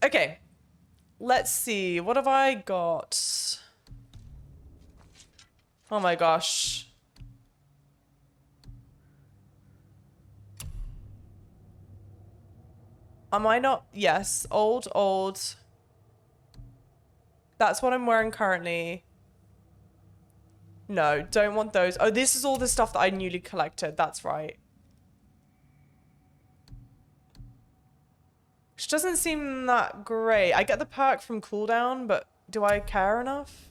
Okay. Let's see. What have I got? Oh my gosh. Am I not? Yes. Old. That's what I'm wearing currently. No, don't want those. Oh, this is all the stuff that I newly collected. That's right. Which doesn't seem that great. I get the perk from cooldown, but do I care enough?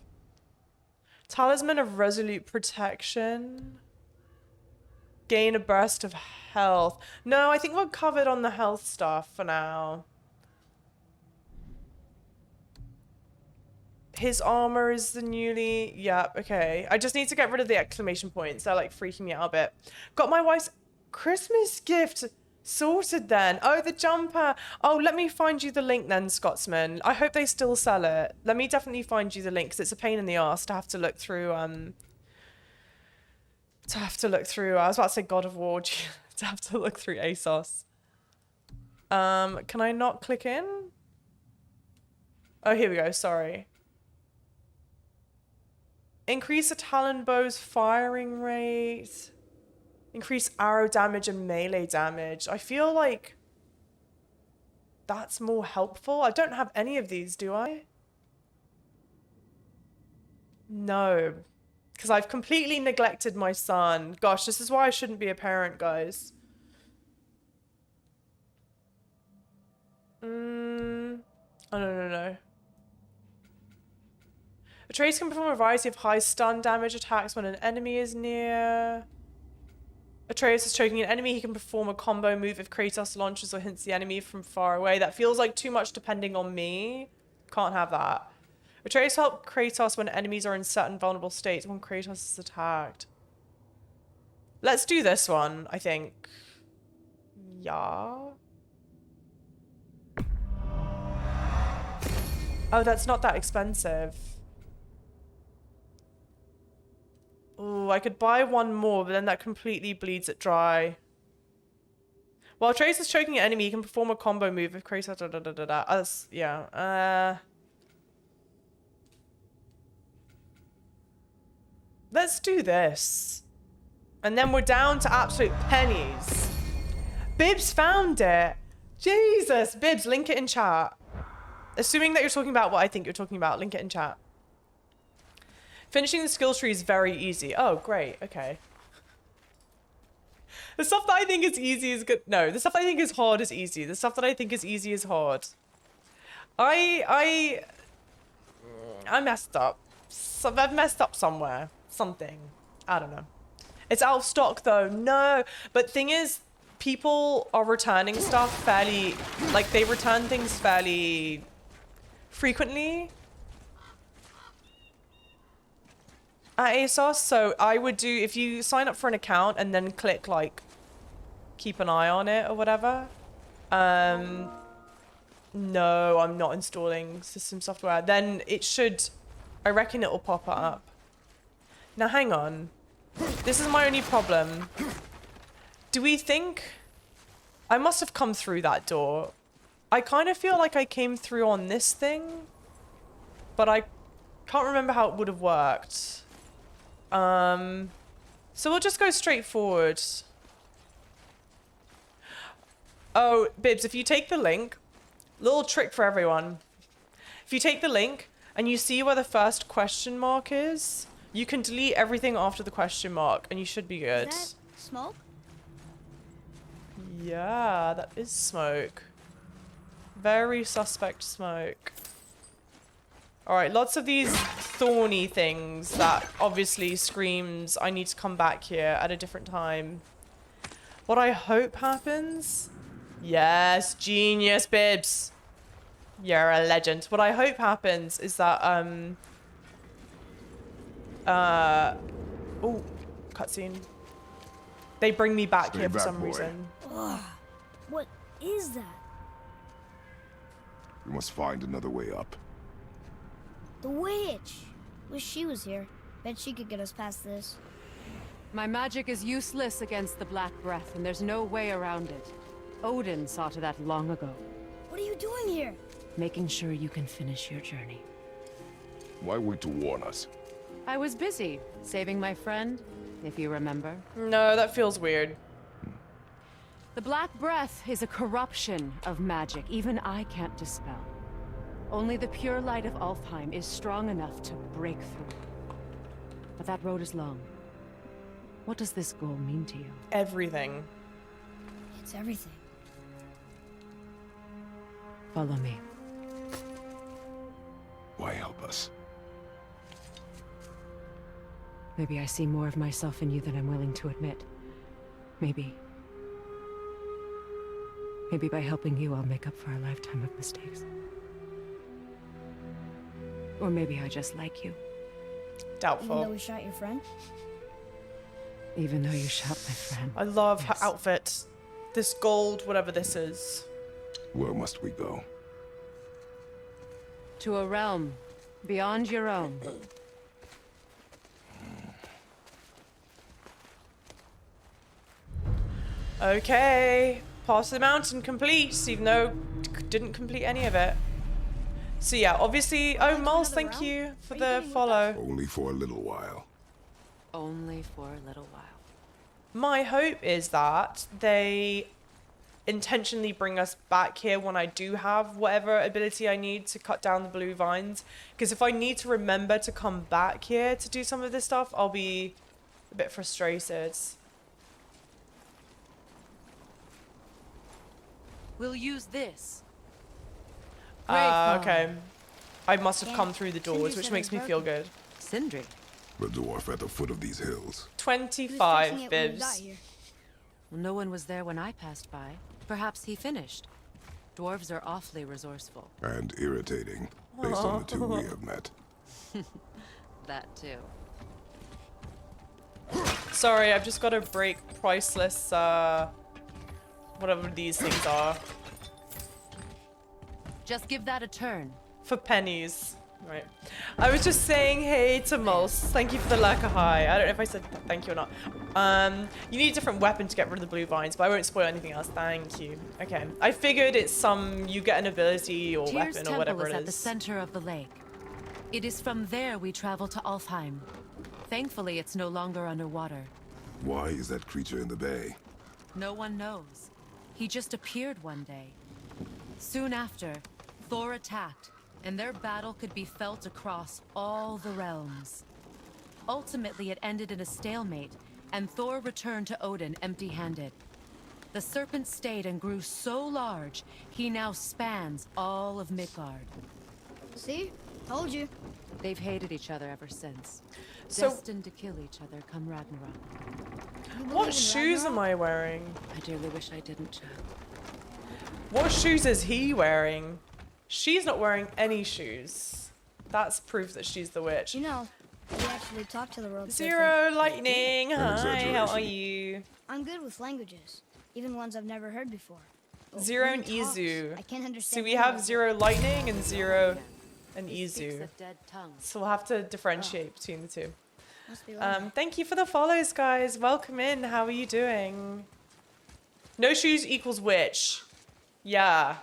Talisman of Resolute Protection. Gain a burst of health. No, I think we're covered on the health stuff for now. His armor is the newly... Yeah, okay. I just need to get rid of the exclamation points. They're like freaking me out a bit. Got my wife's Christmas gift sorted then. Oh, the jumper. Oh, let me find you the link then, Scotsman. I hope they still sell it. Let me definitely find you the link because it's a pain in the ass to have to look through... I was about to say God of War. To have to look through ASOS. Can I not click in? Oh, here we go. Sorry. Increase a Talon bow's firing rate. Increase arrow damage and melee damage. I feel like that's more helpful. I don't have any of these, do I? No. Because I've completely neglected my son. Gosh, this is why I shouldn't be a parent, guys. Oh, no. Atreus can perform a variety of high stun damage attacks when an enemy is near. Atreus is choking an enemy. He can perform a combo move if Kratos launches or hints the enemy from far away. That feels like too much depending on me. Can't have that. Atreus helps Kratos when enemies are in certain vulnerable states when Kratos is attacked. Let's do this one, I think. Yeah. Oh, that's not that expensive. Oh, I could buy one more, but then that completely bleeds it dry. While Atreus is choking an enemy, he can perform a combo move if Kratos... yeah. Let's do this. And then we're down to absolute pennies. Bibs found it. Jesus. Bibs, link it in chat. Assuming that you're talking about what I think you're talking about, link it in chat. Finishing the skill tree is very easy. Oh, great. Okay. The stuff that I think is easy is good. No, the stuff that I think is hard is easy. The stuff that I think is easy is hard. I messed up. So I've messed up somewhere. Something. I don't know. It's out of stock though. No. But thing is, people are returning stuff fairly... Like, they return things fairly frequently at ASOS. So I would do... If you sign up for an account and then click, like, keep an eye on it or whatever. No, I'm not installing system software. Then it should... I reckon it will pop up. Now, hang on. This is my only problem. Do we think... I must have come through that door. I kind of feel like I came through on this thing. But I can't remember how it would have worked. So we'll just go straight forward. Oh, Bibs, if you take the link... Little trick for everyone. If you take the link and you see where the first question mark is... You can delete everything after the question mark, and you should be good. Is that smoke? Yeah, that is smoke. Very suspect smoke. Alright, lots of these thorny things that obviously screams I need to come back here at a different time. What I hope happens... Yes, genius, Bibs. You're a legend. What I hope happens is that, oh, cutscene. They bring me back Stay here for back, some boy. reason. Ugh. What is that? We must find another way up. The witch. Wish she was here. Bet she could get us past this. My magic is useless against the Black Breath, and there's no way around it. Odin saw to that long ago. What are you doing here? making sure you can finish your journey. Why wait to warn us? I was busy saving my friend, if you remember. No, that feels weird. The Black Breath is a corruption of magic even I can't dispel. Only the pure light of Alfheim is strong enough to break through. But that road is long. What does this goal mean to you? Everything. It's everything. Follow me. Why help us? Maybe I see more of myself in you than I'm willing to admit. Maybe by helping you, I'll make up for a lifetime of mistakes. Or maybe I just like you. Doubtful. Even though we shot your friend? Even though you shot my friend. I love Yes. her outfit. This gold, whatever this is. Where must we go? To a realm beyond your own. Okay. Pass the mountain complete, even though didn't complete any of it. So yeah, obviously. Oh, Miles, another thank round? you for Are you the going with follow. Only for a little while. Only for a little while. My hope is that they intentionally bring us back here when I do have whatever ability I need to cut down the blue vines. Because if I need to remember to come back here to do some of this stuff, I'll be a bit frustrated. We'll use this. Okay. I must have Yeah, come through the doors, Cindy which said makes it me was feel broken. good. Sindri. The dwarf at the foot of these hills. He was 25 fixing it when we got bibs. here. Well, no one was there when I passed by. Perhaps he finished. Dwarves are awfully resourceful. And irritating, based on the two we have met. That too. Sorry, I've just got to break priceless, whatever these things are. Just give that a turn. For pennies. Right. I was just saying hey to Mols. Thank you for the lurker high. I don't know if I said thank you or not. You need a different weapon to get rid of the blue vines, but I won't spoil anything else. Thank you. Okay. I figured it's you get an ability or Tyr's weapon or whatever temple is it at the is. center of the lake. It is from there we travel to Alfheim. Thankfully, it's no longer underwater. Why is that creature in the bay? No one knows. He just appeared one day. Soon after, Thor attacked, and their battle could be felt across all the realms. Ultimately, it ended in a stalemate, and Thor returned to Odin empty-handed. The serpent stayed and grew so large, he now spans all of Midgard. See? Told you. They've hated each other ever since. So- Destined to kill each other come Ragnarok. You believe What in shoes am Ragnarok? I wearing? I dearly wish I didn't, Chad. What shoes is he wearing? She's not wearing any shoes. That's proof that she's the witch. You know, we actually talked to the world. Zero lightning. An Hi, how are exaggeration. you? I'm good with languages, even ones I've never heard before. But Zero when and he talks, Izu. I can't understand. So we any have of it. zero lightning and zero and He speaks Izu. a dead tongue. So we'll have to differentiate between the two. Must be lonely. Thank you for the follows, guys. Welcome in. How are you doing? No shoes equals witch. Yeah.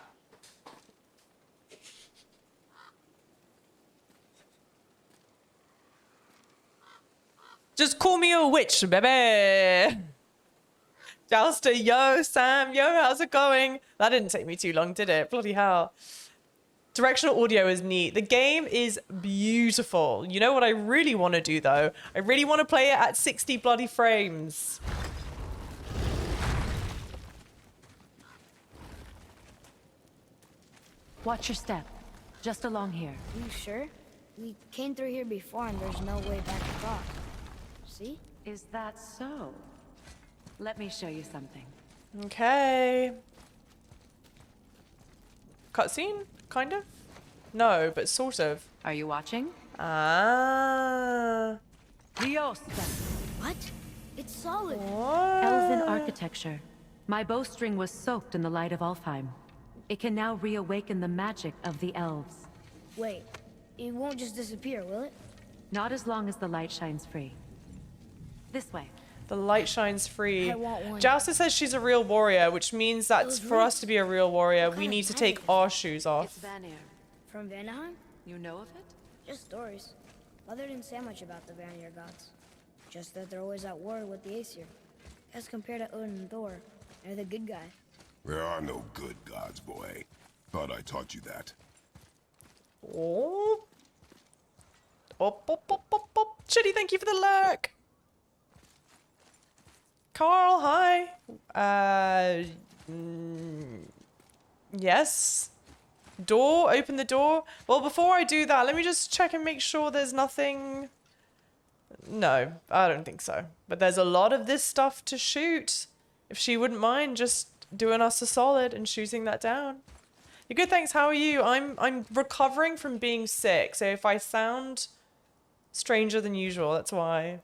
Just call me a witch, baby. Jouster, yo, Sam, yo, how's it going? That didn't take me too long, did it? Bloody hell. Directional audio is neat. The game is beautiful. You know what I really want to do, though? I really want to play it at 60 bloody frames. Watch your step. Just along here. You sure? We came through here before and there's no way back across. See? Is that so? Let me show you something. Okay. Cutscene? Kind of? No, but sort of. Are you watching? Ah. Dios! What? It's solid. What? Elven architecture. My bowstring was soaked in the light of Alfheim. It can now reawaken the magic of the elves. Wait, it won't just disappear, will it? Not as long as the light shines free. This way. The light shines free. I want one. Jouster says she's a real warrior, which means that Those for us to be a real warrior, What we kind of need to magic take is our that? shoes It's off. Vanir. From Vanaheim? You know of it? Just stories. Mother didn't say much about the Vanir gods. Just that they're always at war with the Aesir. As compared to Odin and Thor, they're the good guy. There are no good gods, boy. Thought I taught you that. Oh. Op. Shitty, thank you for the lurk. Carl, hi. Yes. Door, open the door. Well, before I do that, let me just check and make sure there's nothing. No, I don't think so. But there's a lot of this stuff to shoot. If she wouldn't mind just doing us a solid and shooting that down. You're good, thanks. How are you? I'm recovering from being sick, so if I sound stranger than usual, that's why.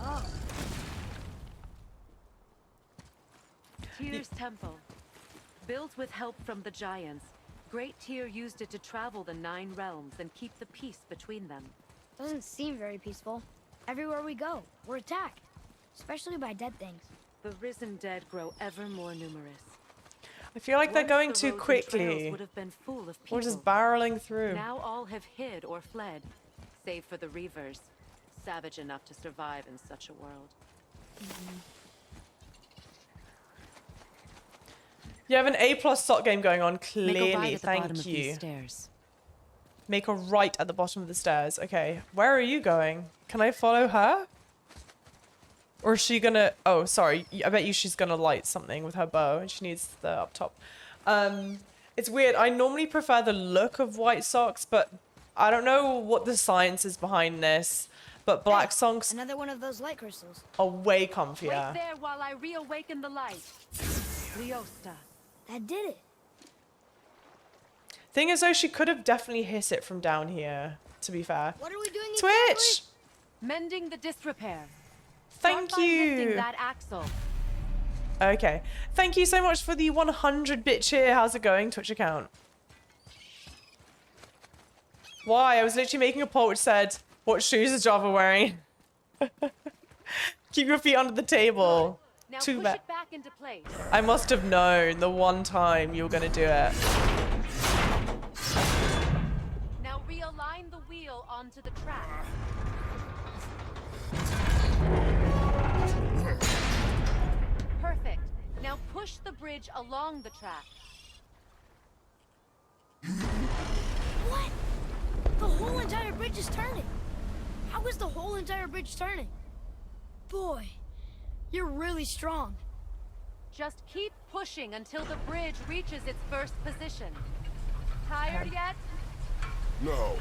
Oh, Tyr's temple. Built with help from the giants, Great Tyr used it to travel the 9 realms and keep the peace between them. doesn't seem very peaceful. Everywhere we go, we're attacked. Especially by dead things. The risen dead grow ever more numerous. I feel like they're Once going the too roads and quickly. trails would have been full of people. We're just barreling through. Now all have hid or fled, save for the Reavers, savage enough to survive in such a world. You have an A+ SOT game going on, Make a clearly. right at the bottom Thank of you. these stairs. Make a right at the bottom of the stairs. Okay, where are you going? Can I follow her? Or is she gonna... Oh, sorry. I bet you she's gonna light something with her bow and she needs the up top. It's weird. I normally prefer the look of white socks, but I don't know what the science is behind this. But black socks Another one of those light crystals. are way Wait comfier. there while I reawaken the light. Leosta. That did it. Thing is, though, she could have definitely hit it from down here, to be fair. What are we doing Twitch! exactly? Mending the disrepair. Thank Start by lifting you! that axle. Okay. Thank you so much for the 100-bit cheer. How's it going, Twitch account? Why? I was literally making a poll which said, what shoes is Java wearing? Keep your feet under the table. Now Too push bad. it back into place. I must have known the one time you were going to do it. Now realign the wheel onto the track. Perfect. Now push the bridge along the track. What? The whole entire bridge is turning. How is the whole entire bridge turning? Boy, you're really strong. Just keep pushing until the bridge reaches its first position. Tired yet? No.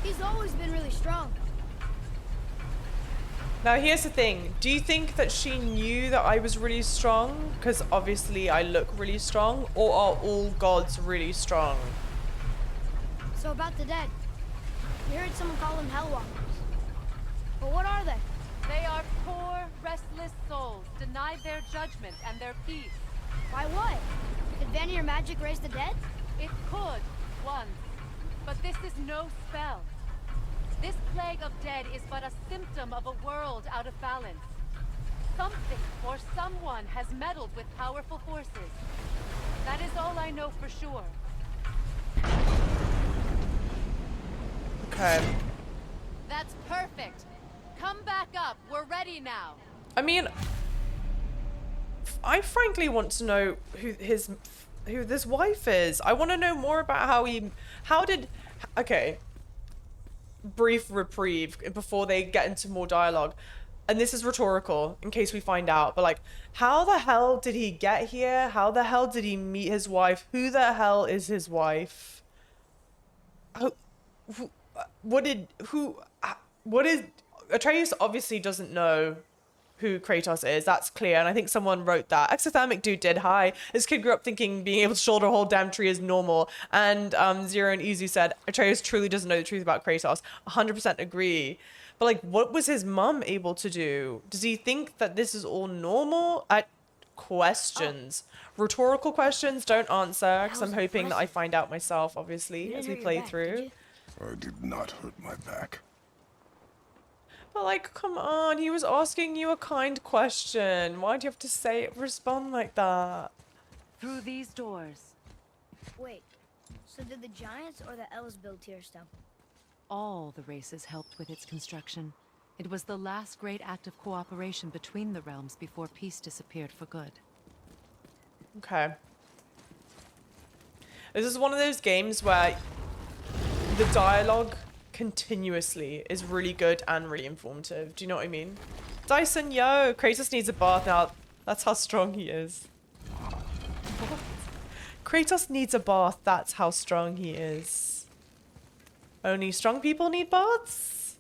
He's always been really strong. Now, here's the thing. Do you think that she knew that I was really strong? Because obviously I look really strong. Or are all gods really strong? So about the dead. We heard someone call them Hellwalkers. But what are they? They are poor, restless souls, denied their judgment and their peace. By what? Did Vanir magic raise the dead? It could, once. But this is no spell. This plague of dead is but a symptom of a world out of balance. Something or someone has meddled with powerful forces. That is all I know for sure. Okay. That's perfect. Come back up. We're ready now. I mean, I frankly want to know who this wife is. I want to know more about okay. Brief reprieve before they get into more dialogue. And this is rhetorical in case we find out, but like, how the hell did he get here? How the hell did he meet his wife? Who the hell is his wife? Atreus obviously doesn't know who Kratos is. That's clear. And I think someone wrote that. Exothermic dude did. Hi. This kid grew up thinking being able to shoulder a whole damn tree is normal. And Zero and Izu said, Atreus truly doesn't know the truth about Kratos. 100% agree. But like, what was his mum able to do? Does he think that this is all normal? questions. Rhetorical questions, don't answer, because I'm was hoping that I impressive. find out myself, You obviously, didn't as we hurt your play back, did through. you? I did not hurt my back. But like, come on, he was asking you a kind question. Why'd you have to respond like that? Through these doors, Wait, so did the Giants or the Elves build Tyr's temple? all the races helped with its construction. It was the last great act of cooperation between the realms before peace disappeared for good. Okay. This is one of those games where the dialogue continuously is really good and really informative. Do you know what I mean? Dyson, yo, Kratos needs a bath now. That's how strong he is. What? Kratos needs a bath. That's how strong he is. Only strong people need baths?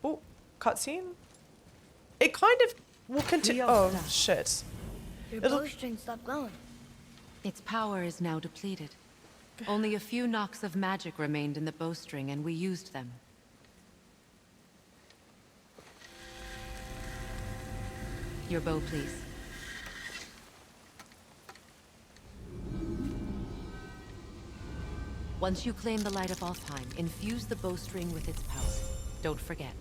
Oh, cutscene? It kind of will continue. Oh, Lyosta. shit. Your It'll- bowstring stopped glowing. Its power is now depleted. Only a few knocks of magic remained in the bowstring, and we used them. Your bow, please. Once you claim the light of Alfheim, infuse the bowstring with its power. Don't forget.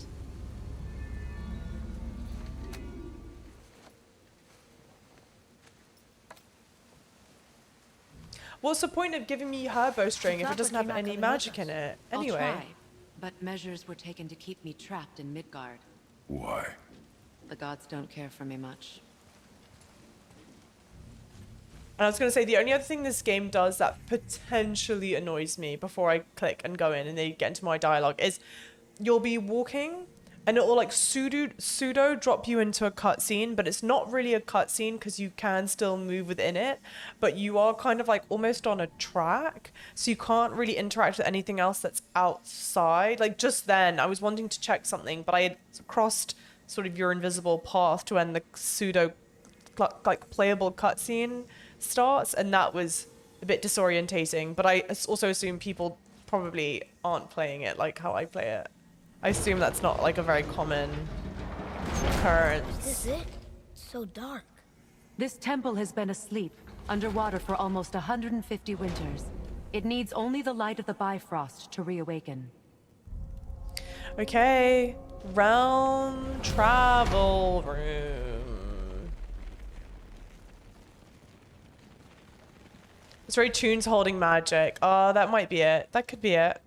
What's the point of giving me her bowstring if it Copper doesn't have came out any coming with magic us. in it? I'll Anyway. try, but measures were taken to keep me trapped in Midgard. Why? The gods don't care for me much. And I was going to say, the only other thing this game does that potentially annoys me before I click and go in and they get into my dialogue is you'll be walking and it will like pseudo drop you into a cutscene, but it's not really a cutscene because you can still move within it, but you are kind of like almost on a track, so you can't really interact with anything else that's outside. Like just then, I was wanting to check something, but I had crossed sort of your invisible path to when the pseudo like playable cutscene starts, and that was a bit disorientating, but I also assume people probably aren't playing it like how I play it. I assume that's not like a very common occurrence. Is this it? It's so dark. This temple has been asleep, underwater for almost 150 winters. It needs only the light of the Bifrost to reawaken. Okay, realm travel room. It's very tunes holding magic. Oh, that might be it. That could be it.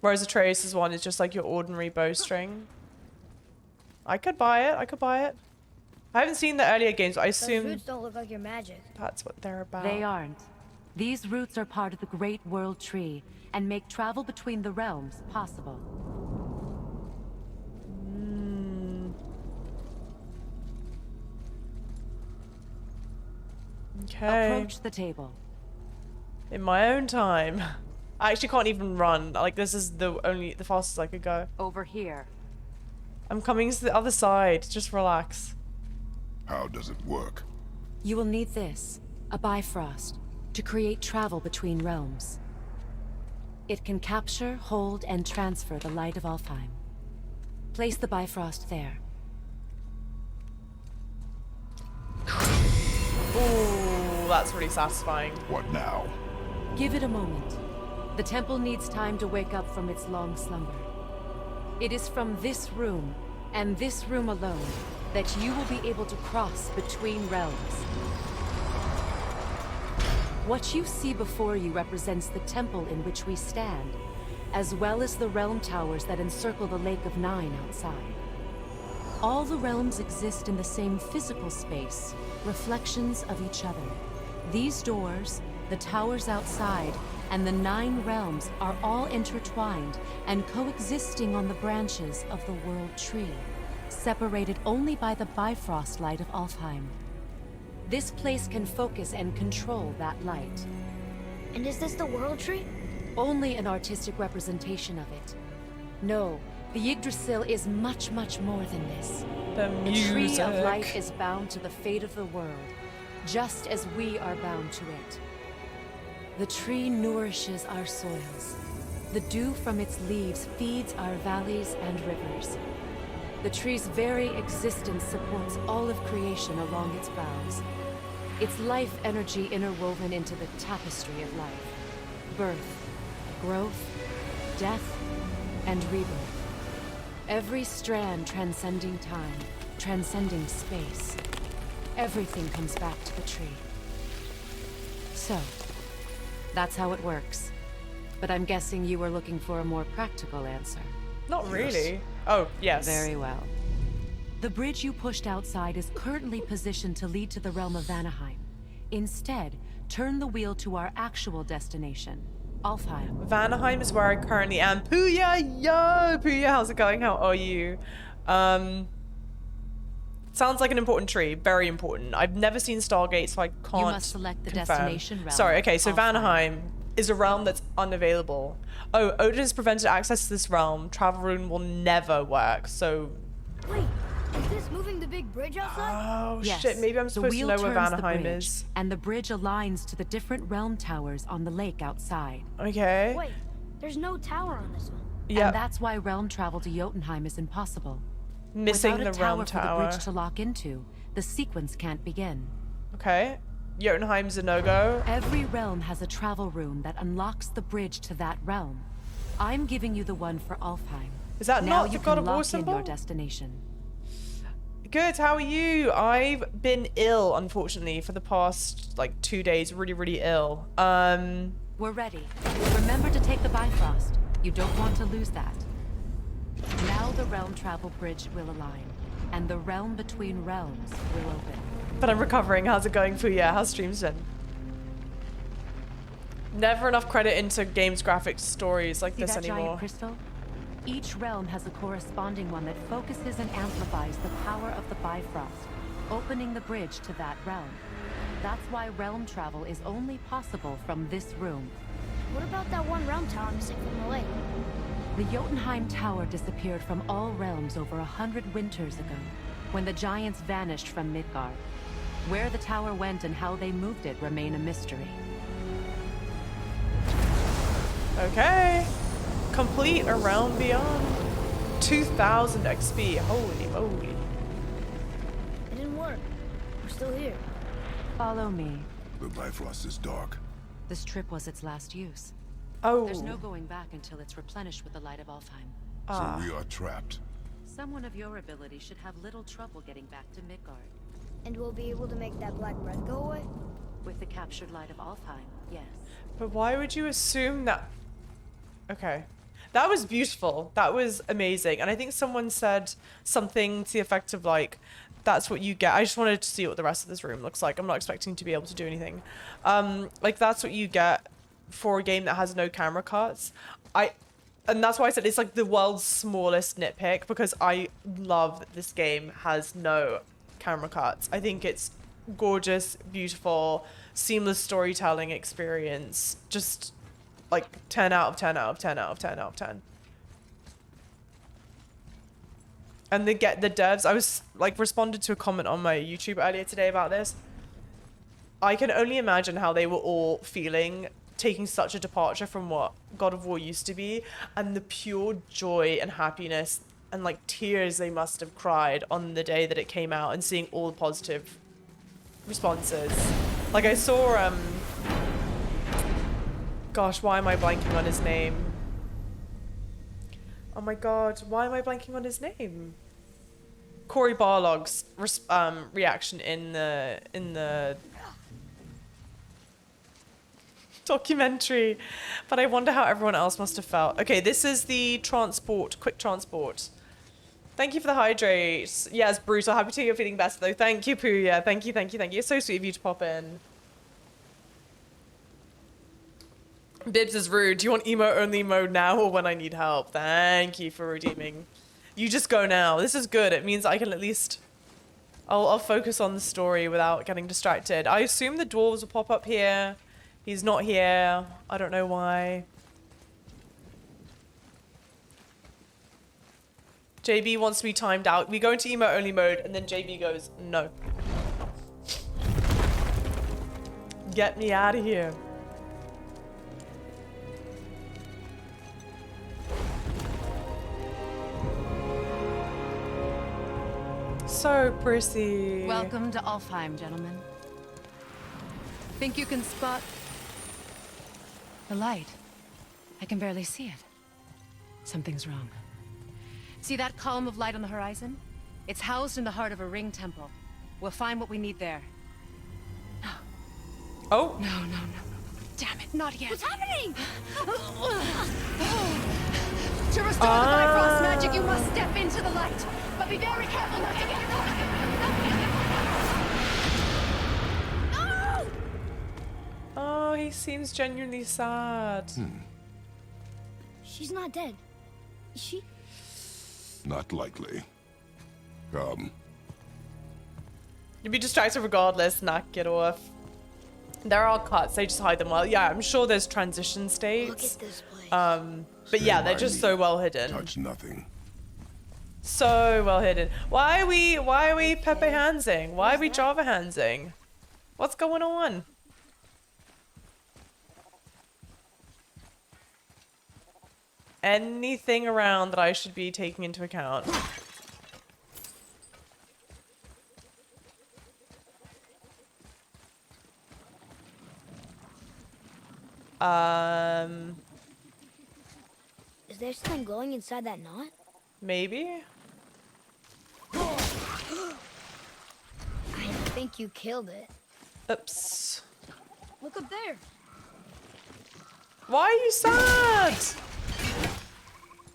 Whereas Atreus' one is just like your ordinary bowstring. I could buy it. I could buy it. I haven't seen the earlier games, but I Those assume roots don't look like your magic. that's what they're about. They aren't. These roots are part of the Great World Tree and make travel between the realms possible. Okay. Approach the table. In my own time. I actually can't even run. Like, this is the fastest I could go. Over here. I'm coming to the other side. Just relax. How does it work? You will need this, a Bifrost, to create travel between realms. It can capture, hold, and transfer the light of Alfheim. Place the Bifrost there. Ooh, that's really satisfying. What now? Give it a moment. The temple needs time to wake up from its long slumber. It is from this room, and this room alone, that you will be able to cross between realms. What you see before you represents the temple in which we stand, as well as the realm towers that encircle the Lake of Nine outside. All the realms exist in the same physical space, reflections of each other. These doors, the towers outside, and the 9 realms are all intertwined and coexisting on the branches of the World Tree, separated only by the Bifrost light of Alfheim. This place can focus and control that light. And is this the World Tree? Only an artistic representation of it. No, the Yggdrasil is much, much more than this. The The Tree of music. Life is bound to the fate of the world, just as we are bound to it. The tree nourishes our soils, The dew from its leaves feeds our valleys and rivers. The tree's very existence supports all of creation along its boughs. Its life energy interwoven into the tapestry of life. Birth, growth, death, and rebirth. Every strand transcending time, transcending space. Everything comes back to the tree. So, that's how it works. But I'm guessing you were looking for a more practical answer. Not really. Oh, yes. Very well. The bridge you pushed outside is currently positioned to lead to the realm of Vanaheim. Instead, turn the wheel to our actual destination, Alfheim. Vanaheim is where I currently am. Puya, yo! Puya, how's it going? How are you? Sounds like an important tree. Very important. I've never seen Stargate, so I can't You must select the confirm. destination realm. Sorry, okay, so Alfheim. Vanaheim is a realm that's unavailable. Oh, Odin has prevented access to this realm. Travel rune will never work, so... Wait, is this moving the big bridge outside? Oh, Yes, shit, maybe I'm the supposed to wheel know where turns the Vanaheim bridge, is. and the bridge aligns to the different realm towers on the lake outside. Okay. Wait, there's no tower on this one. Yeah, And that's why realm travel to Jotunheim is impossible. missing Without the a realm tower for the tower. bridge to lock into, the sequence can't begin. Okay. Jotunheim's a no-go. Every realm has a travel rune that unlocks the bridge to that realm. I'm giving you the one for Alfheim. Is that now not you the God can of War lock in symbol? your destination. Good, how are you? I've been ill, unfortunately, for the past, like, 2 days. Really, really ill. We're ready. Remember to take the Bifrost. You don't want to lose that. Now the realm travel bridge will align, and the realm between realms will open. but I'm recovering. How's it going for you? How's streams been? Never enough credit into games, graphics, stories like See this that anymore. giant crystal? Each realm has a corresponding one that focuses and amplifies the power of the Bifrost, opening the bridge to that realm. That's why realm travel is only possible from this room. What about that one realm tower missing from the lake? The Jotunheim Tower disappeared from all realms over 100 winters ago, when the giants vanished from Midgard. Where the tower went and how they moved it remain a mystery. Okay. Complete a realm beyond. 2,000 XP. Holy moly. It didn't work. We're still here. Follow me. The Bifrost is dark. This trip was its last use. Oh. There's no going back until it's replenished with the light of Alfheim. Ah. So we are trapped. Someone of your ability should have little trouble getting back to Midgard. And we'll be able to make that black breath go away? With the captured light of Alfheim, yes. But why would you assume that? Okay. That was beautiful. That was amazing. And I think someone said something to the effect of like, that's what you get. I just wanted to see what the rest of this room looks like. I'm not expecting to be able to do anything. Like that's what you get for a game that has no camera cuts. And that's why I said it's like the world's smallest nitpick, because I love that this game has no camera cuts. I think it's gorgeous, beautiful, seamless storytelling experience. Just like 10 out of 10 out of 10 out of 10 out of 10. And the devs, I was like responded to a comment on my YouTube earlier today about this. I can only imagine how they were all feeling taking such a departure from what God of War used to be, and the pure joy and happiness and like tears they must have cried on the day that it came out, and seeing all the positive responses. Like I saw gosh, why am I blanking on his name? Oh my god, why am I blanking on his name? Corey Barlog's reaction in the documentary, but I wonder how everyone else must have felt. Okay, this is the transport, quick transport. Thank you for the hydrate. Yes, Brutal, happy to hear you're feeling better though. Thank you, Puya. Thank you, thank you, thank you. It's so sweet of you to pop in. Bibs is rude. Do you want emo only mode now or when I need help? Thank you for redeeming. You just go now. This is good. It means I can at least... I'll focus on the story without getting distracted. I assume the dwarves will pop up here. He's not here. I don't know why. JB wants to be timed out. We go into emo only mode and then JB goes, no. Get me out of here. so pretty. Welcome to Alfheim, gentlemen. Think you can spot the light? I can barely see it. Something's wrong. See that column of light on the horizon? It's housed in the heart of a ring temple. We'll find what we need there. Oh. No. Damn it, not yet. What's happening? To restore the Bifrost magic, you must step into the light. But be very careful not to get No! Oh, he seems genuinely sad. She's not dead. Is she? Not likely. You'd be distracted regardless. Nah, get off. There are cuts. They just hide them well. Yeah, I'm sure there's transition states. Look at this place. But yeah, Stand they're by just me. so well hidden. Touch nothing. So well hidden. Why are we Pepe Hansing? Why are we Java Hansing? What's going on? Anything around that I should be taking into account? Is there something glowing inside that knot? Maybe? I think you killed it. Oops. Look up there. Why are you sad?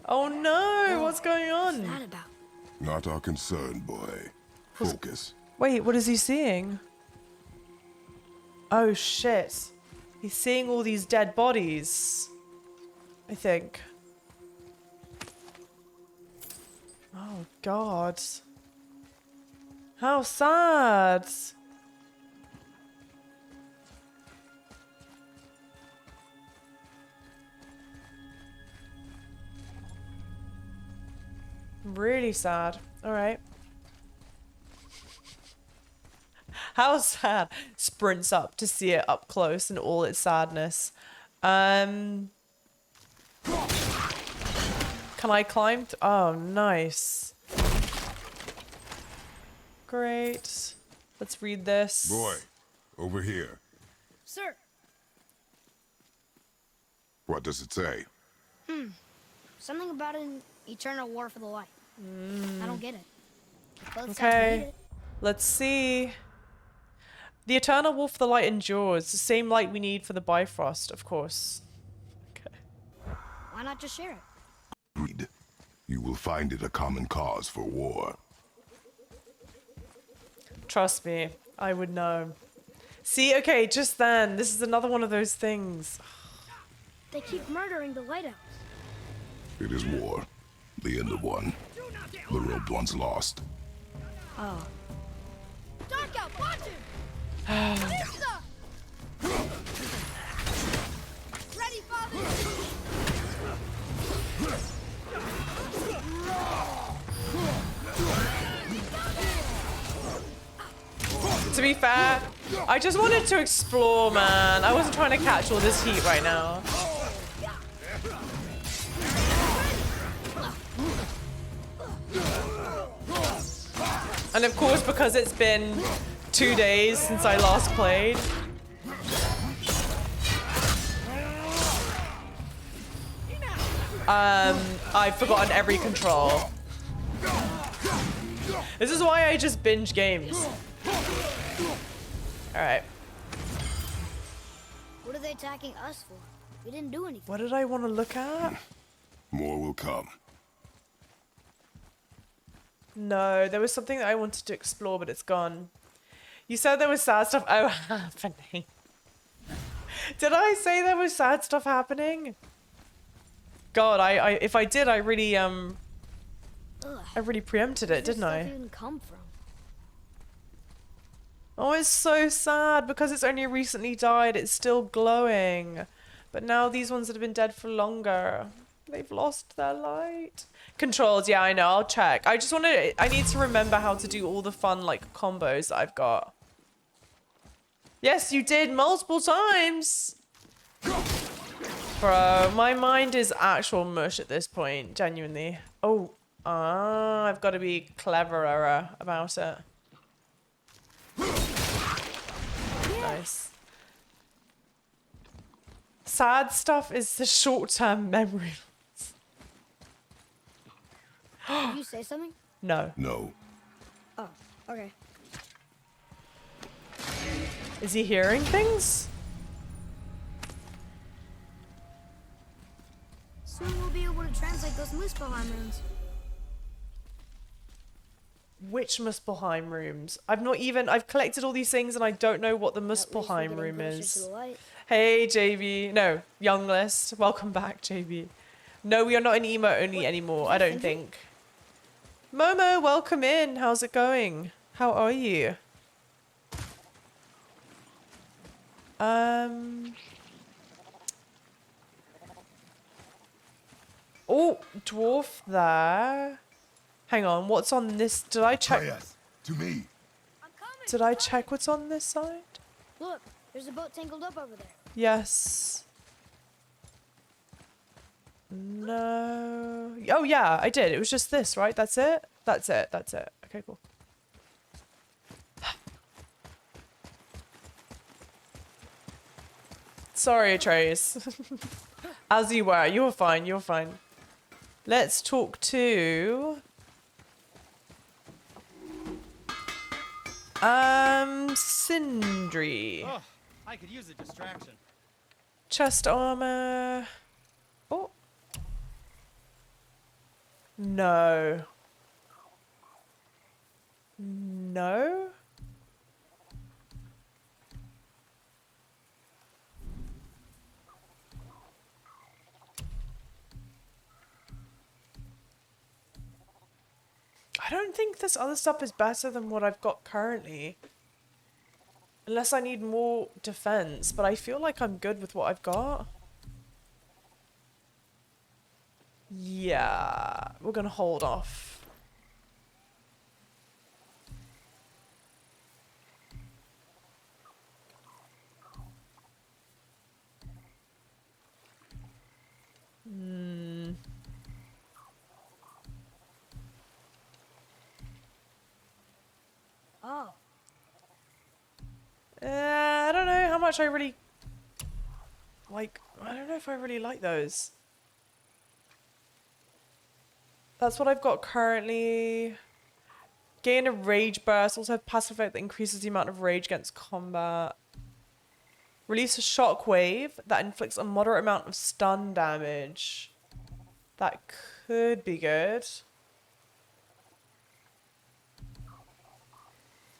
Oh no, what's going What's on? that about? Not our concern, boy. Focus. Wait, what is he seeing? Oh shit. He's seeing all these dead bodies. I think. Oh god. How sad. Really sad. Alright. How sad. Sprints up to see it up close and all its sadness. Can I climb? Oh, nice. Great. Let's read this. Boy, over here. Sir, What does it say? something about an eternal war for the light. I don't get it. Both sides need Okay. it. Let's see. The eternal wolf for the light endures. The same light we need for the Bifrost, of course. Okay. Why not just share it? Read. You will find it a common cause for war. Trust me, I would know. See, okay, just then. This is another one of those things. They keep murdering the lighthouse. It is war. The end of one. The robed one's lost. Oh. Dark out, watch him! Lisa! Ready, father! To be fair, I just wanted to explore, man. I wasn't trying to catch all this heat right now. And of course, because it's been 2 days since I last played. I've forgotten every control. This is why I just binge games. Alright. What are they attacking us for? We didn't do anything. What did I want to look at? More will come. No, there was something that I wanted to explore, but it's gone. You said there was sad stuff happening. Did I say there was sad stuff happening? God, if I did, I really preempted it, didn't I? Where does stuff even come from? Oh, it's so sad because it's only recently died. It's still glowing. But now these ones that have been dead for longer, they've lost their light. Controls, yeah, I know. I'll check. I just want to... I need to remember how to do all the fun, like, combos that I've got. Yes, you did multiple times. Bro, my mind is actual mush at this point, genuinely. Oh, Ah, I've got to be cleverer about it. Nice. Sad stuff is the short-term memory. Did you say something? No. No. Oh, okay. Is he hearing things? Soon we'll be able to translate those Muspelheim runes. Which Muspelheim rooms? I've collected all these things and I don't know what the At least we're Muspelheim getting room closer to is. the light. Hey, JB. No, young list. Welcome back, JB. No, we are not an emo only What, anymore, is I that don't Finji? think. Momo, welcome in. How's it going? How are you? Oh, dwarf there. Hang on, what's on this? Did I check? Yes, to me. I'm coming! Did I check what's on this side? Look, there's a boat tangled up over there. Yes. No. Oh yeah, I did. It was just this, right? That's it? That's it. That's it. Okay, cool. Sorry, Trace. As you were. You were fine. You were fine. Let's talk to... Sindri. Oh, I could use a distraction. Chest armor. Oh. No. No? I don't think this other stuff is better than what I've got currently. Unless I need more defense, but I feel like I'm good with what I've got. Yeah, we're gonna hold off. Oh, I don't know how much I really like. I don't know if I really like those. That's what I've got currently. Gain a rage burst. Also have passive effect that increases the amount of rage against combat. Release a shockwave that inflicts a moderate amount of stun damage. That could be good.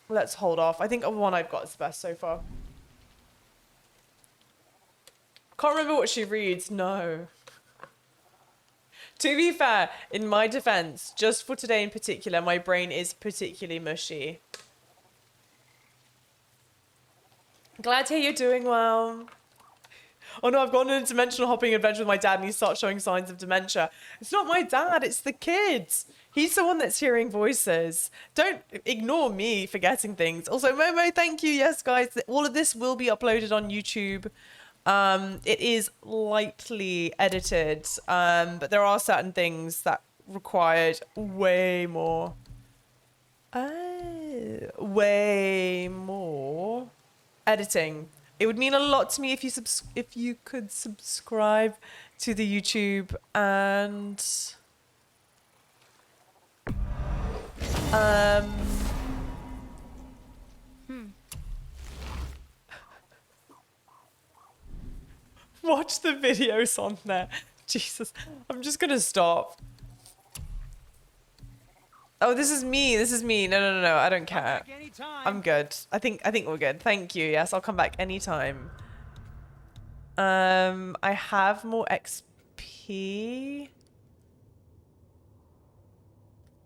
Let's hold off. I think the one I've got is the best so far. Can't remember what she reads. No. To be fair, in my defense, just for today in particular, my brain is particularly mushy. Glad to hear you're doing well. Oh no, I've gone on a dimensional hopping adventure with my dad and he starts showing signs of dementia. It's not my dad, it's the kids. He's the one that's hearing voices. Don't ignore me forgetting things. Also, Momo, thank you. Yes, guys, all of this will be uploaded on YouTube. It is lightly edited, but there are certain things that required way more editing. It would mean a lot to me if you could subscribe to the YouTube and watch the videos on there. Jesus, I'm just gonna stop. Oh, this is me. This is me. No. I don't care. Back anytime. I'm good. I think we're good. Thank you. Yes, I'll come back anytime. I have more XP.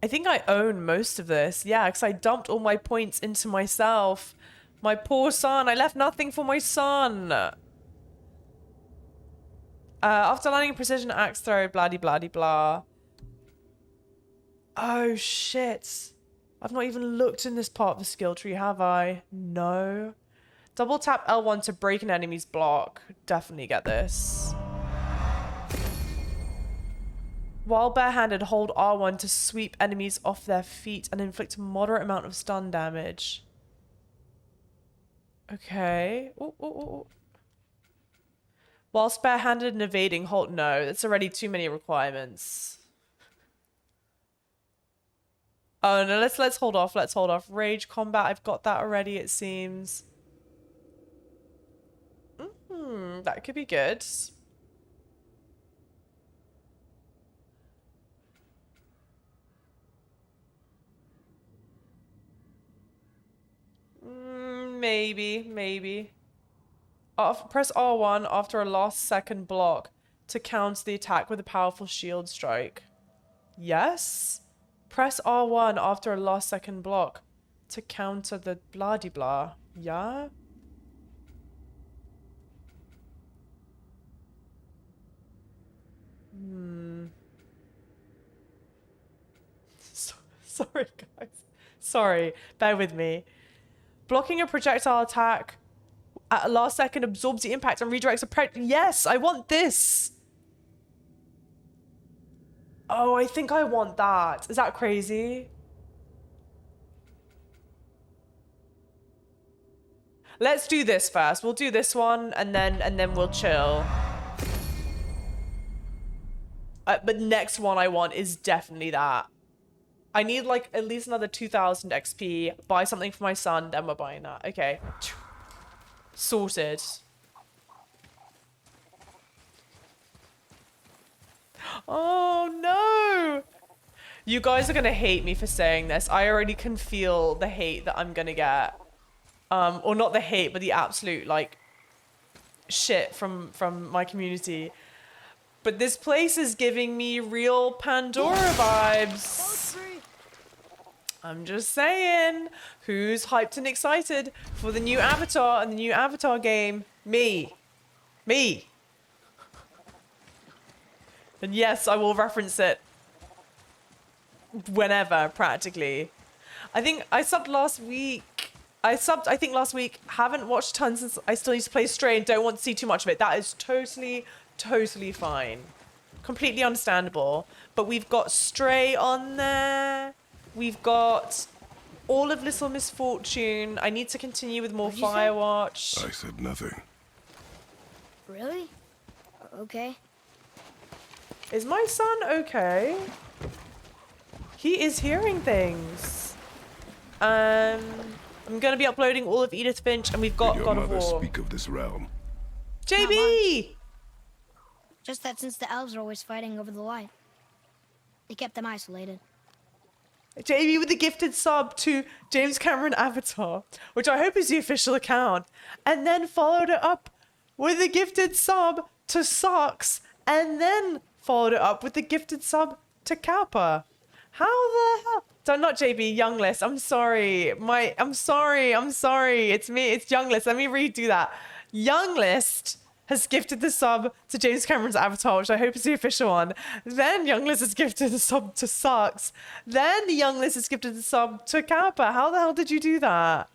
I think I own most of this. Yeah, because I dumped all my points into myself. My poor son. I left nothing for my son. After landing a precision axe throw, blah blah blah. Oh shit. I've not even looked in this part of the skill tree, have I? No. Double tap L1 to break an enemy's block. Definitely get this. While barehanded, hold R1 to sweep enemies off their feet and inflict a moderate amount of stun damage. Okay. Ooh, ooh, ooh. Whilst barehanded and evading, hold... No, that's already too many requirements. Oh, no, let's hold off. Let's hold off. Rage combat, I've got that already, it seems. That could be good. Maybe. Press R1 after a last second block to counter the attack with a powerful shield strike. Yes? Press R1 after a last second block to counter the blah-de-blah. Yeah? Sorry, guys. Sorry. Bear with me. Blocking a projectile attack at a last second absorbs the impact and redirects a Yes, I want this. Oh, I think I want that. Is that crazy? Let's do this first. We'll do this one and then we'll chill. But next one I want is definitely that. I need like at least another 2,000 XP. Buy something for my son, then we're buying that. Okay. Sorted. Oh no! You guys are gonna hate me for saying this. I already can feel the hate that I'm gonna get. Or not the hate, but the absolute like shit from my community. But this place is giving me real Pandora vibes. I'm just saying. Who's hyped and excited for the new Avatar and the new Avatar game? Me. And yes, I will reference it whenever, practically. I think I subbed last week. I think last week. Haven't watched tons since I still need to play Stray and don't want to see too much of it. That is totally fine. Completely understandable. But we've got Stray on there. We've got all of Little Misfortune. I need to continue with more Firewatch. I said nothing. Really? Okay. Is my son okay? He is hearing things. I'm going to be uploading all of Edith Finch, and we've got Did God your of mother War. speak of this realm? JB! Just that since the elves are always fighting over the light, they kept them isolated. JB with the gifted sub to James Cameron Avatar, which I hope is the official account, and then followed it up with a gifted sub to Socks, and then followed it up with the gifted sub to Kappa. How the hell? Not JB, Younglist. I'm sorry. I'm sorry. It's me. It's Younglist. Let me redo that. Younglist has gifted the sub to James Cameron's Avatar, which I hope is the official one. Then Younglist has gifted the sub to Socks. Then the Younglist has gifted the sub to Kappa. How the hell did you do that?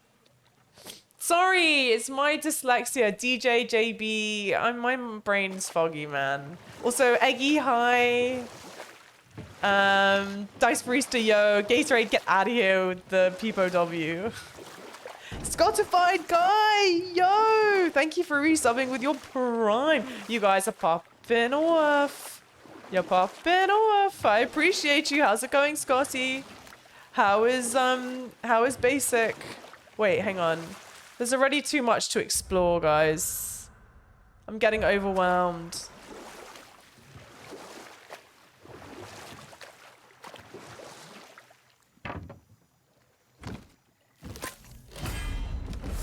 Sorry, it's my dyslexia. DJ, JB, my brain's foggy, man. Also, Eggy, hi. Dice Barista, yo. Gatorade, get out of here with the Peepo W. Scottified guy, yo. Thank you for resubbing with your Prime. You guys are popping off. You're popping off. I appreciate you. How's it going, Scotty? How is basic? Wait, hang on. There's already too much to explore, guys. I'm getting overwhelmed.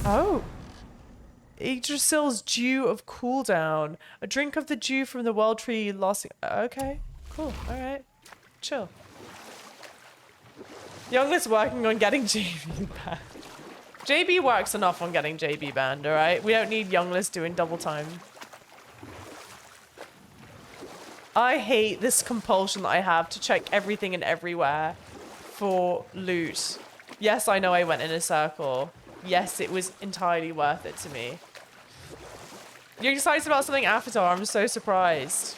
Oh. Yggdrasil's Dew of Cooldown. A drink of the dew from the World Tree lost... Okay, cool. Alright. Chill. Younglist working on getting JB banned. JB works enough on getting JB banned, alright? We don't need Younglist doing double time. I hate this compulsion that I have to check everything and everywhere for loot. Yes, I know I went in a circle. Yes, it was entirely worth it to me. You're excited about something Avatar? I'm so surprised.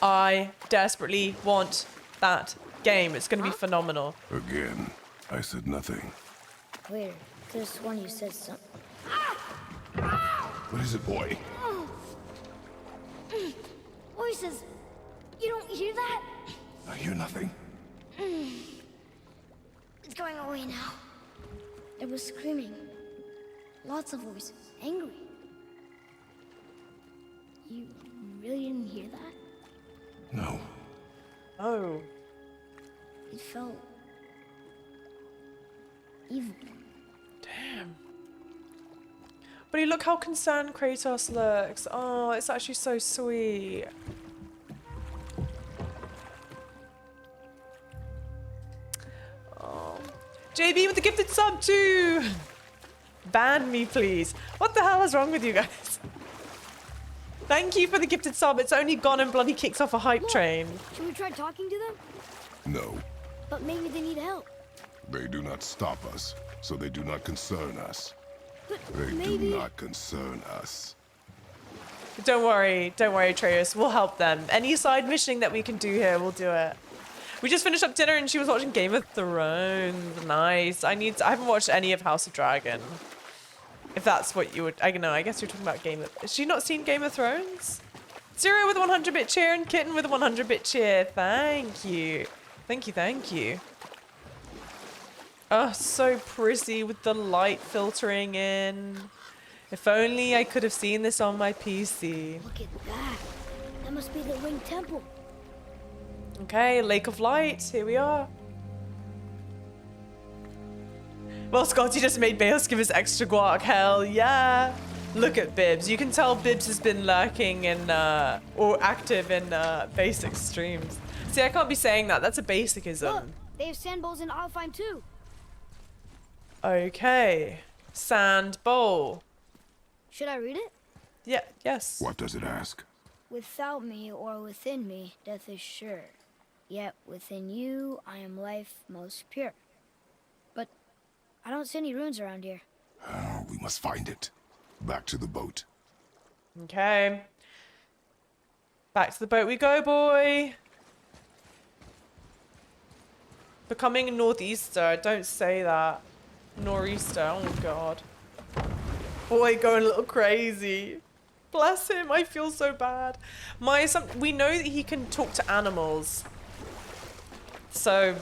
I desperately want that game. It's going to be phenomenal. Again, I said nothing. Weird. Could've sworn you said something. What is it, boy? Voices. You don't hear that? I hear nothing. It's going away now. It was screaming. Lots of voices. Angry. You really didn't hear that? No. Oh. It felt evil. Damn. But look how concerned Kratos looks. Oh, it's actually so sweet. Oh. JB with the gifted sub too. Ban me, please. What the hell is wrong with you guys? Thank you for the gifted sub. It's only gone and bloody kicks off a hype Look, train. Should we try talking to them? No. But maybe they need help. They do not stop us, so they do not concern us. But They maybe... do not concern us. Don't worry, Atreus. We'll help them. Any side missioning that we can do here, we'll do it. We just finished up dinner and she was watching Game of Thrones. Nice. I haven't watched any of House of Dragon. If that's what you would, I don't know. I guess you're talking about Has she not seen Game of Thrones? Zero with a 100-bit cheer and Kitten with a 100-bit cheer. Thank you. Thank you. Oh, so pretty with the light filtering in. If only I could have seen this on my PC. Look at that. That must be the Winged Temple. Okay, Lake of Light. Here we are. Well, Scotty just made Bales give us extra guac. Hell yeah. Look at Bibbs. You can tell Bibbs has been lurking in, or active in basic streams. See, I can't be saying that. That's a basicism. Look, they have sand bowls in Alfheim too. Okay. Sand bowl. Should I read it? Yeah, yes. What does it ask? Without me or within me, death is sure. Yet within you, I am life most pure. But I don't see any runes around here. We must find it. Back to the boat. Okay. Back to the boat we go, boy. Becoming a northeaster. Don't say that. Nor'easter. Oh, God. Boy, going a little crazy. Bless him. I feel so bad. We know that he can talk to animals. So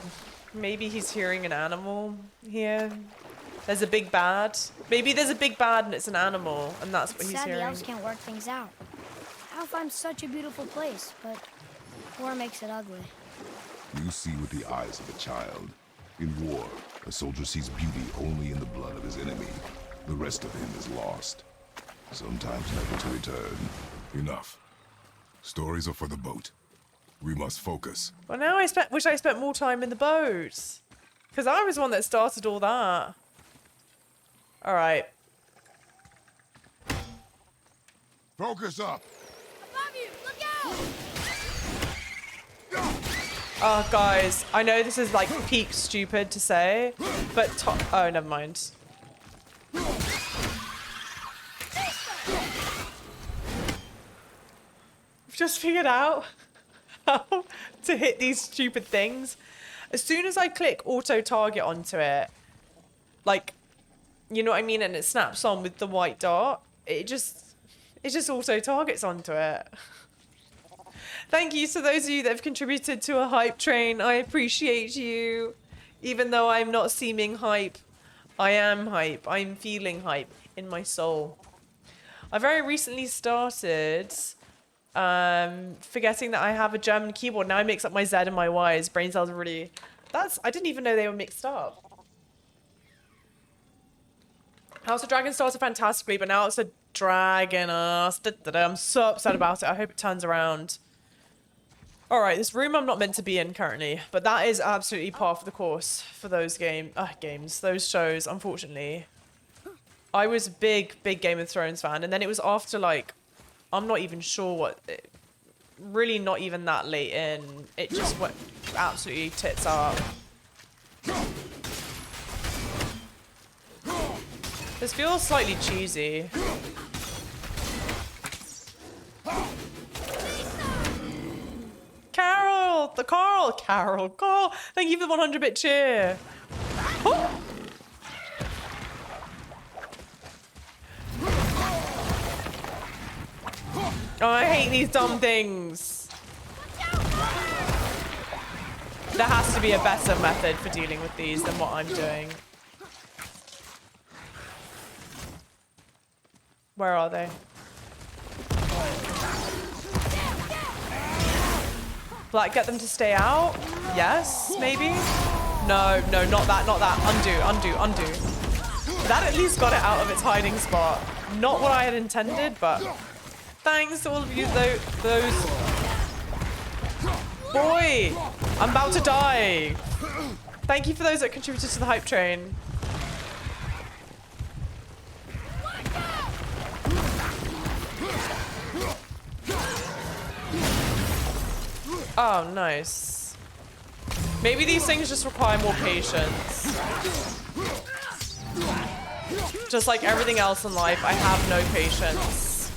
maybe he's hearing an animal here. There's a big bad. Maybe there's a big bad and it's an animal, and that's what It's he's sad hearing. the elves can't work things out. Alfheim's such a beautiful place, but war makes it ugly. You see with the eyes of a child. In war, a soldier sees beauty only in the blood of his enemy. The rest of him is lost. Sometimes never to return. Enough. Stories are for the boat. We must focus. Well, now I wish I spent more time in the boat. Because I was the one that started all that. Alright. Focus up! Above you! Look out! Oh, guys. I know this is like peak stupid to say. But oh, never mind. I've just figured out how to hit these stupid things. As soon as I click auto target onto it, like, you know what I mean, and it snaps on with the white dot, it just auto targets onto it. Thank you to those of you that have contributed to a hype train. I appreciate you. Even though I'm not seeming hype, I am hype. I'm feeling hype in my soul. I very recently started forgetting that I have a German keyboard. Now I mix up my Z and my Y's. Brain cells are really... I didn't even know they were mixed up. House of Dragon started fantastically, but now it's a dragon ass. I'm so upset about it. I hope it turns around. Alright, this room I'm not meant to be in currently, but that is absolutely par for the course for those those shows, unfortunately. I was a big Game of Thrones fan, and then it was after, like, I'm not even sure really not even that late in, it just went absolutely tits up. This feels slightly cheesy. Carl. Carl. Thank you for the 100-bit cheer. Oh. Oh, I hate these dumb things. There has to be a better method for dealing with these than what I'm doing. Where are they? Like, get them to stay out? Yes, maybe? No, not that. Undo. That at least got it out of its hiding spot. Not what I had intended, but thanks to all of you, those... Boy, I'm about to die. Thank you for those that contributed to the hype train. Oh, nice. Maybe these things just require more patience. Just like everything else in life, I have no patience.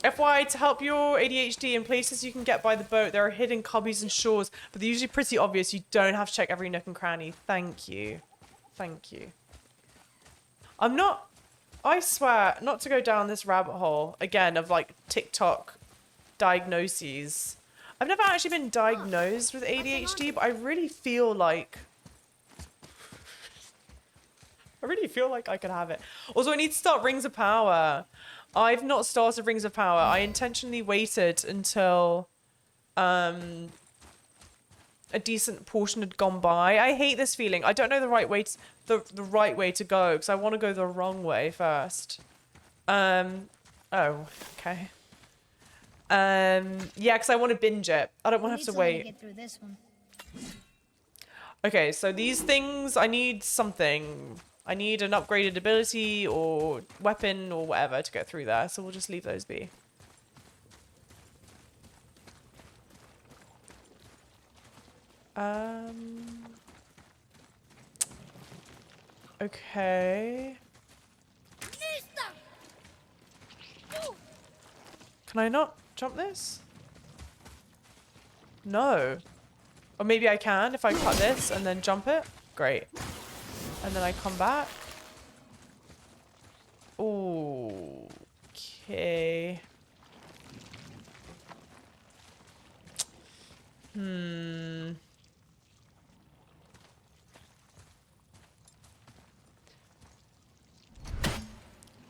FYI, to help your ADHD, in places you can get by the boat, there are hidden cubbies and shores, but they're usually pretty obvious. You don't have to check every nook and cranny. Thank you. Thank you. I swear, not to go down this rabbit hole, again, of like TikTok diagnoses. I've never actually been diagnosed with ADHD, but I really feel like I could have it. Also, I need to start Rings of Power. I've not started Rings of Power. I intentionally waited until a decent portion had gone by. I hate this feeling. I don't know the right way to, the right way to go, because I want to go the wrong way first. Oh, okay. Yeah, because I want to binge it. I don't want to have to wait. Get through this one. Okay, so these things, I need something. I need an upgraded ability or weapon or whatever to get through there. So we'll just leave those be. Okay. Can I not jump this? No. Or maybe I can if I cut this and then jump it. Great. And then I come back. Ooh. Okay.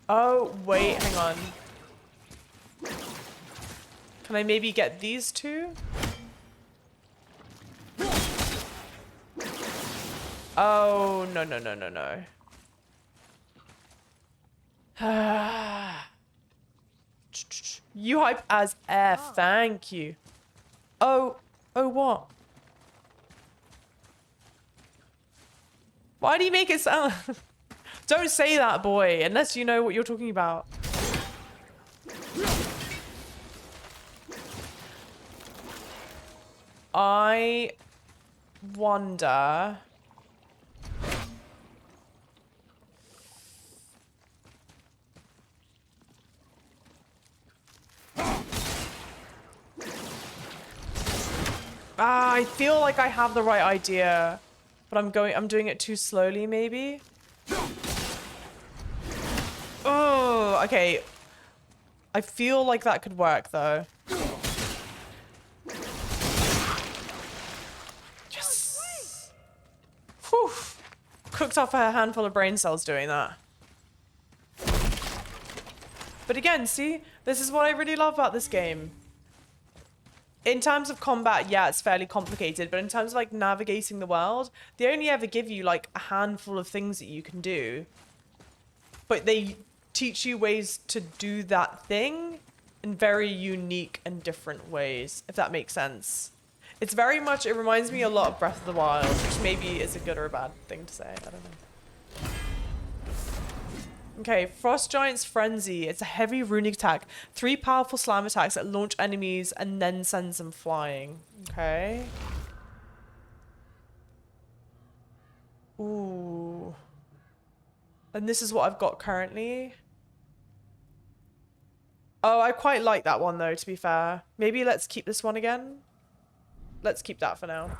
Oh, wait, hang on. Can I maybe get these two? Oh, no. You hype as F, thank you. Oh, what? Why do you make it sound... Don't say that, boy, unless you know what you're talking about. I wonder... I feel like I have the right idea, but I'm doing it too slowly, maybe. Oh, okay. I feel like that could work, though. Yes. Whew. Cooked off a handful of brain cells doing that. But again, see, this is what I really love about this game. In terms of combat, yeah, it's fairly complicated, but in terms of like navigating the world, they only ever give you like a handful of things that you can do. But they teach you ways to do that thing in very unique and different ways, if that makes sense. It's very much, it reminds me a lot of Breath of the Wild, which maybe is a good or a bad thing to say, I don't know. Okay, Frost Giant's Frenzy. It's a heavy runic attack. 3 powerful slam attacks that launch enemies and then sends them flying. Okay. Ooh. And this is what I've got currently. Oh, I quite like that one though, to be fair. Maybe let's keep this one again. let's keep that for now.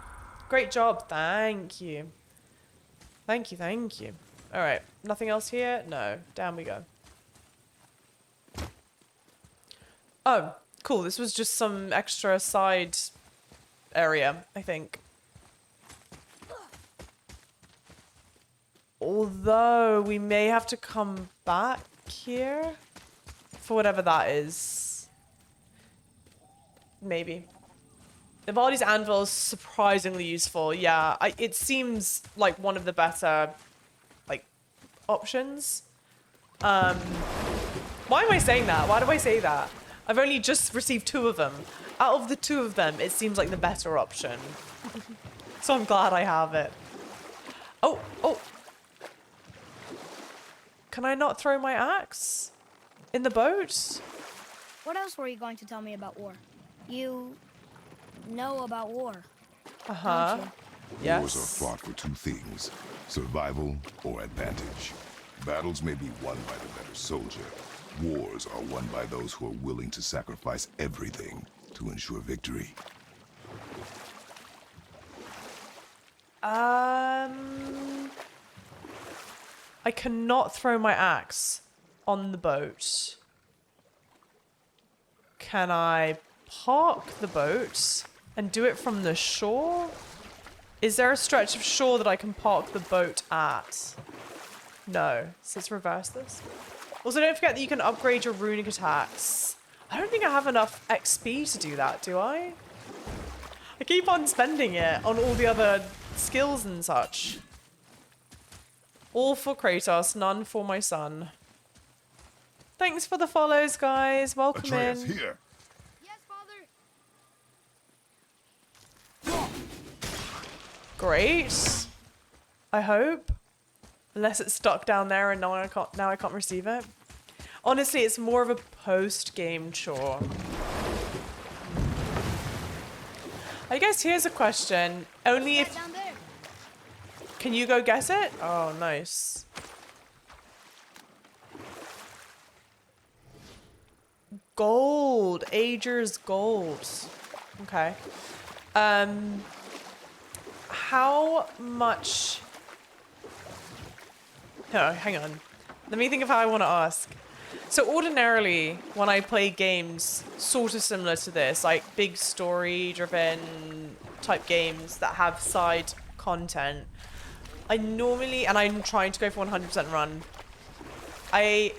Great job. Thank you. Thank you, thank you. All right. Nothing else here? No. Down we go. Oh, cool. This was just some extra side area, I think. Although we may have to come back here for whatever that is. Maybe. Ivaldi's anvil is surprisingly useful. Yeah, it seems like one of the better, like, options. Why am I saying that? Why do I say that? I've only just received 2 of them. Out of the 2 of them, it seems like the better option. So I'm glad I have it. Oh, oh. Can I not throw my axe in the boat? What else were you going to tell me about war? You know about war, Uh-huh. don't you? Yes. Wars are fought for 2 things, survival or advantage. Battles may be won by the better soldier. Wars are won by those who are willing to sacrifice everything to ensure victory. I cannot throw my axe on the boat. Can I park the boat and do it from the shore? Is there a stretch of shore that I can park the boat at? No. So let's reverse this. Also, don't forget that you can upgrade your runic attacks. I don't think I have enough XP to do that, do I? I keep on spending it on all the other skills and such. All for Kratos, none for my son. Thanks for the follows, guys. Welcome Atreus, in. here! Yes, Father. Great. I hope. Unless it's stuck down there and now I can't receive it. Honestly, it's more of a post-game chore. I guess here's a question. Only if... Down there. Can you go guess it? Oh, nice. Gold. Ager's gold. Okay. How much... Oh, hang on. Let me think of how I want to ask. So ordinarily, when I play games sort of similar to this, like big story-driven type games that have side content, I normally, and I'm trying to go for 100% run, I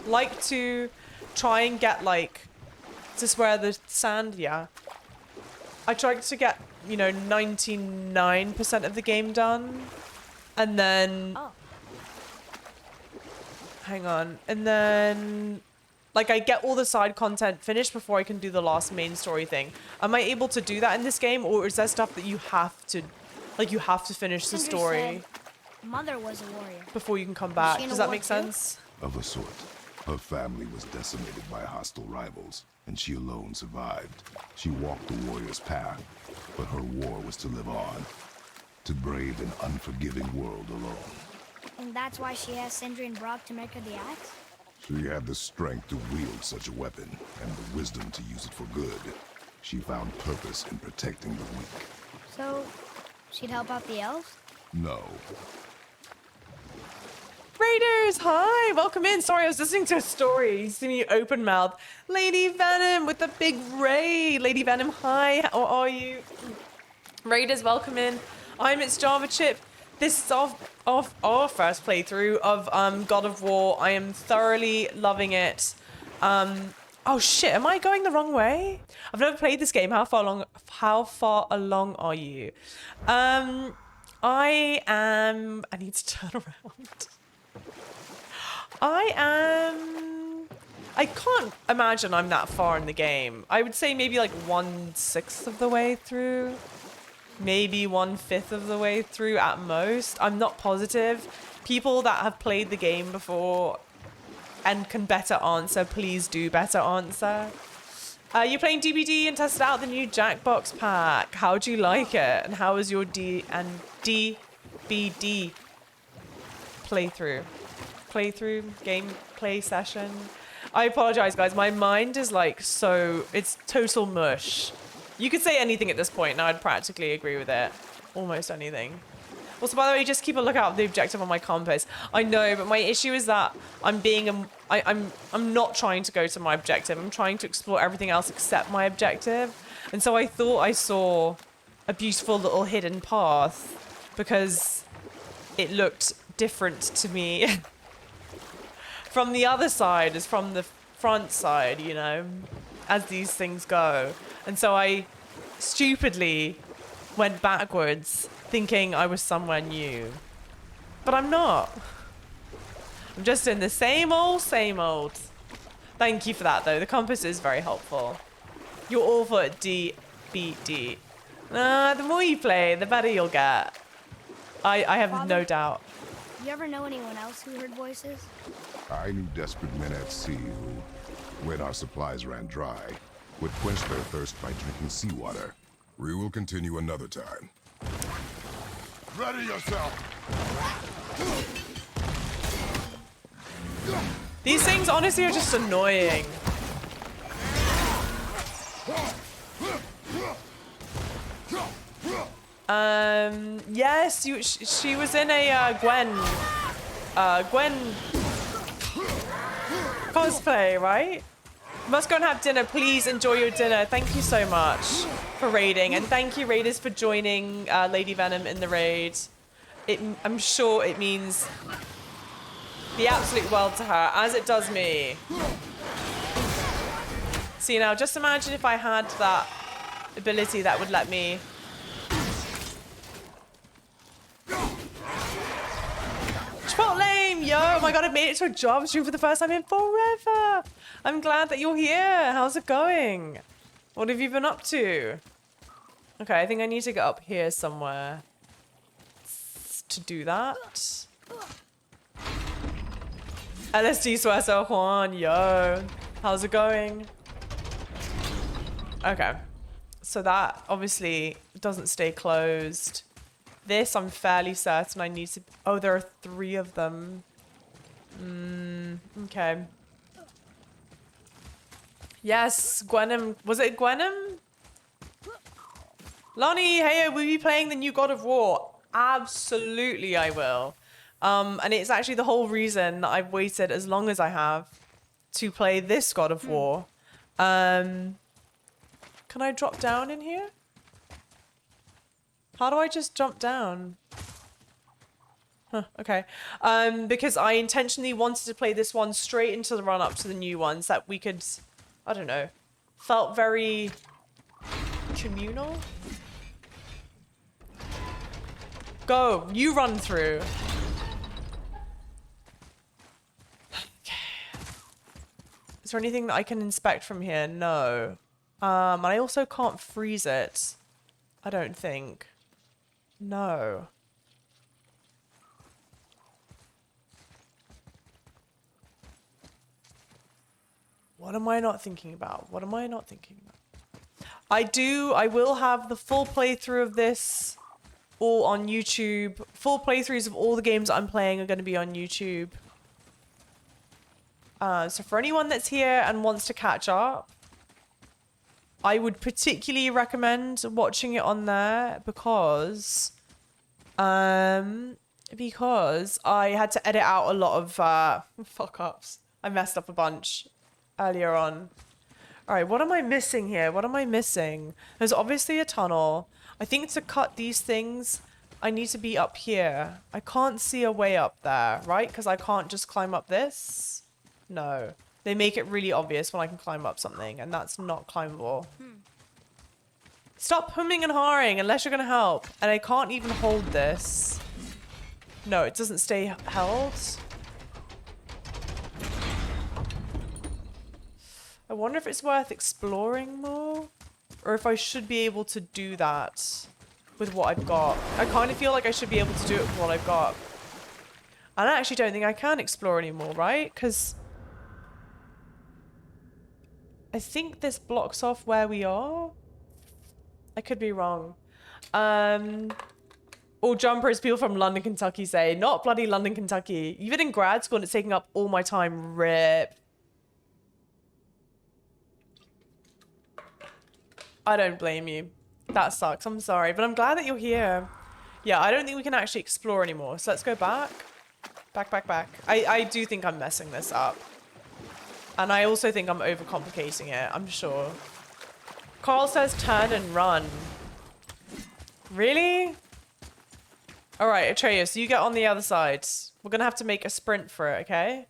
like to try and get like, is this where the sand, yeah. I try to get, you know, 99% of the game done, and then... Oh. Hang on. And then, like, I get all the side content finished before I can do the last main story thing. Am I able to do that in this game, or is there stuff that you have to, like, you have to finish the Sindri story said Mother was a warrior. before you can come back? she in Does a that war make too? sense? Of a sort. Her family was decimated by hostile rivals, and she alone survived. She walked the warrior's path, but her war was to live on, to brave an unforgiving world alone. And that's why she asked Sindri and Brock to make her the axe? She had the strength to wield such a weapon, and the wisdom to use it for good. She found purpose in protecting the weak. So, she'd help out the elves? No. Raiders, hi! Welcome in. Sorry, I was listening to a story. You see me open mouth. Lady Venom with the big raid. Lady Venom, hi. How are you? Raiders, welcome in. I'm itsjavachip. This is our first playthrough of God of War. I am thoroughly loving it. Oh shit, am I going the wrong way? I've never played this game. How far along are you? I need to turn around. I can't imagine I'm that far in the game. I would say maybe like 1/6 of the way through. Maybe 1/5 of the way through at most. I'm not positive. People that have played the game before and can better answer, please do better answer. You're playing DBD and tested out the new Jackbox pack. How do you like it? And how was your DBD playthrough, gameplay session? I apologize, guys. My mind is like it's total mush. You could say anything at this point, and I'd practically agree with it. Almost anything. Also, by the way, just keep a lookout for the objective on my compass. I know, but my issue is that I'm not trying to go to my objective. I'm trying to explore everything else except my objective. And so I thought I saw a beautiful little hidden path because it looked different to me from the other side as from the front side, you know, as these things go. And so I stupidly went backwards thinking I was somewhere new. But I'm not. I'm just in the same old, same old. Thank you for that, though. The compass is very helpful. You're all for D, B, D. The more you play, the better you'll get. I have Father? no doubt. You ever know anyone else who heard voices? I knew desperate men at sea who, when our supplies ran dry, would quench their thirst by drinking seawater. We will continue another time. Ready yourself! These things honestly are just annoying. Yes, she was in a Gwen cosplay, right? Must go and have dinner. Please enjoy your dinner. Thank you so much for raiding, and thank you raiders for joining Lady Venom in the raid. I'm sure it means the absolute world to her, as it does me. See, now just imagine if I had that ability that would let me Chipotle, yo! Oh my god, I made it to a job stream for the first time in forever. I'm glad that you're here. How's it going? What have you been up to? Okay, I think I need to get up here somewhere to do that. LSD Sueso Juan, yo. How's it going? Okay. So that obviously doesn't stay closed. This, I'm fairly certain I need to... Oh, there are 3 of them. Okay. Yes, Gwenem. Was it Gwenem? Lonnie, hey, will you be playing the new God of War? Absolutely, I will. And it's actually the whole reason that I've waited as long as I have to play this God of War. Can I drop down in here? How do I just jump down? Huh, okay. Because I intentionally wanted to play this one straight into the run-up to the new ones that we could, I don't know, felt very communal. Go, you run through. Okay. Is there anything that I can inspect from here? No. And I also can't freeze it. I don't think. No. What am I not thinking about? What am I not thinking about? I will have the full playthrough of this all on YouTube. Full playthroughs of all the games I'm playing are going to be on YouTube. So for anyone that's here and wants to catch up, I would particularly recommend watching it on there because I had to edit out a lot of fuck ups. I messed up a bunch earlier on. All right, what am I missing here? What am I missing? There's obviously a tunnel. I think to cut these things, I need to be up here. I can't see a way up there, right? Because I can't just climb up this. No. They make it really obvious when I can climb up something, and that's not climbable. Stop humming and hawing unless you're going to help. And I can't even hold this. No, it doesn't stay held. I wonder if it's worth exploring more, or if I should be able to do that with what I've got. I kind of feel like I should be able to do it with what I've got. And I actually don't think I can explore anymore, right? Because I think this blocks off where we are. I could be wrong. All jumpers, people from London, Kentucky say, not bloody London, Kentucky. Even in grad school, and it's taking up all my time. RIP. I don't blame you. That sucks. I'm sorry, but I'm glad that you're here. Yeah, I don't think we can actually explore anymore. So let's go back. Back. I do think I'm messing this up. And I also think I'm overcomplicating it. I'm sure. Carl says turn and run. Really? All right, Atreus, you get on the other side. We're going to have to make a sprint for it, okay?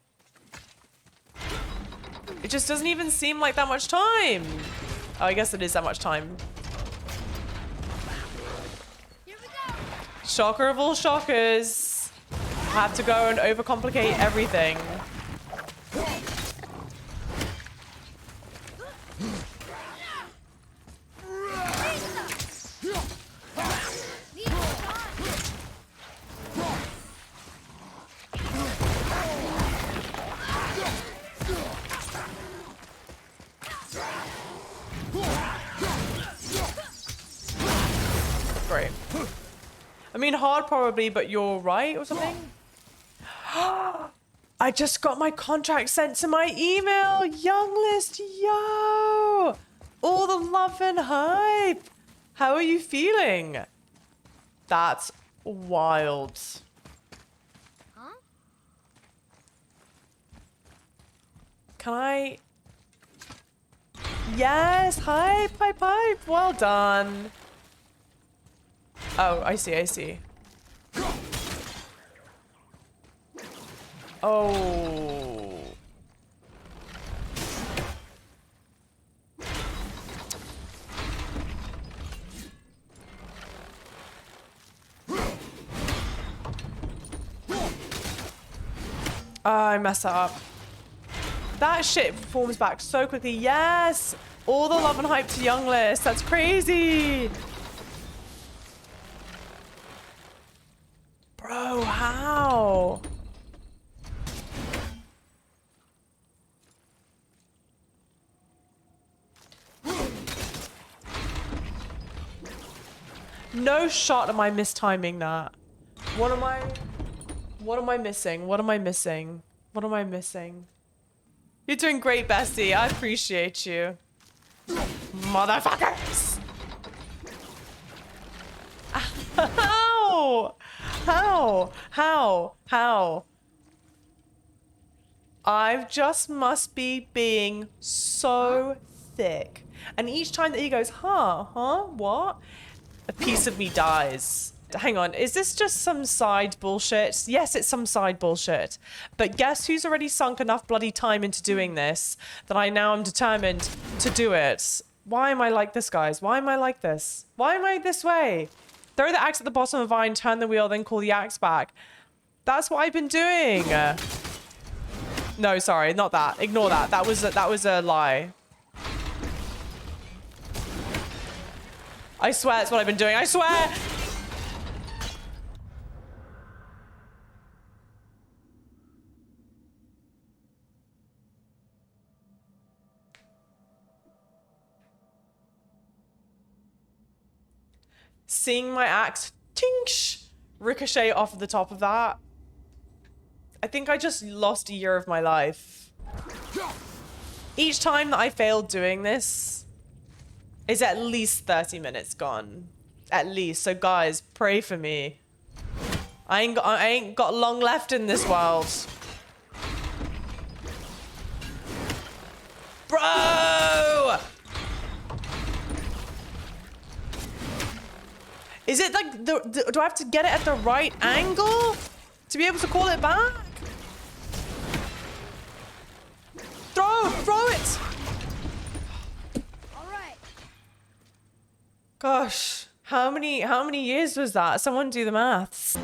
It just doesn't even seem like that much time. Oh, I guess it is that much time. Here we go. Shocker of all shockers. Have to go and overcomplicate everything. Great. I mean, hard probably, but you're right or something? I just got my contract sent to my email. Young list, yo! All the love and hype. How are you feeling? That's wild. Huh? Can I? Yes, hype. Well done. Oh, I see. Oh. I messed that up. That shit forms back so quickly. Yes! All the love and hype to Young List. That's crazy. Bro, how? No shot am I mistiming that. What am I missing? What am I missing? You're doing great, bestie. I appreciate you. Motherfuckers! How? I just must be being so thick. And each time that he goes, what? A piece of me dies. Hang on, is this just some side bullshit? Yes, it's some side bullshit. But guess who's already sunk enough bloody time into doing this that I now am determined to do it? Why am I like this, guys? Why am I like this? Why am I this way? Throw the axe at the bottom of the vine, turn the wheel, then call the axe back. That's what I've been doing. No, sorry, not that. Ignore that. That was a lie. I swear that's what I've been doing. I swear! Seeing my axe tinsh ricochet off the top of that. I think I just lost a year of my life. Each time that I failed doing this is at least 30 minutes gone. At least. So guys, pray for me. I ain't got long left in this world. Bro! Is it like, do I have to get it at the right angle to be able to call it back? Throw it! All right. Gosh, how many years was that? Someone do the maths.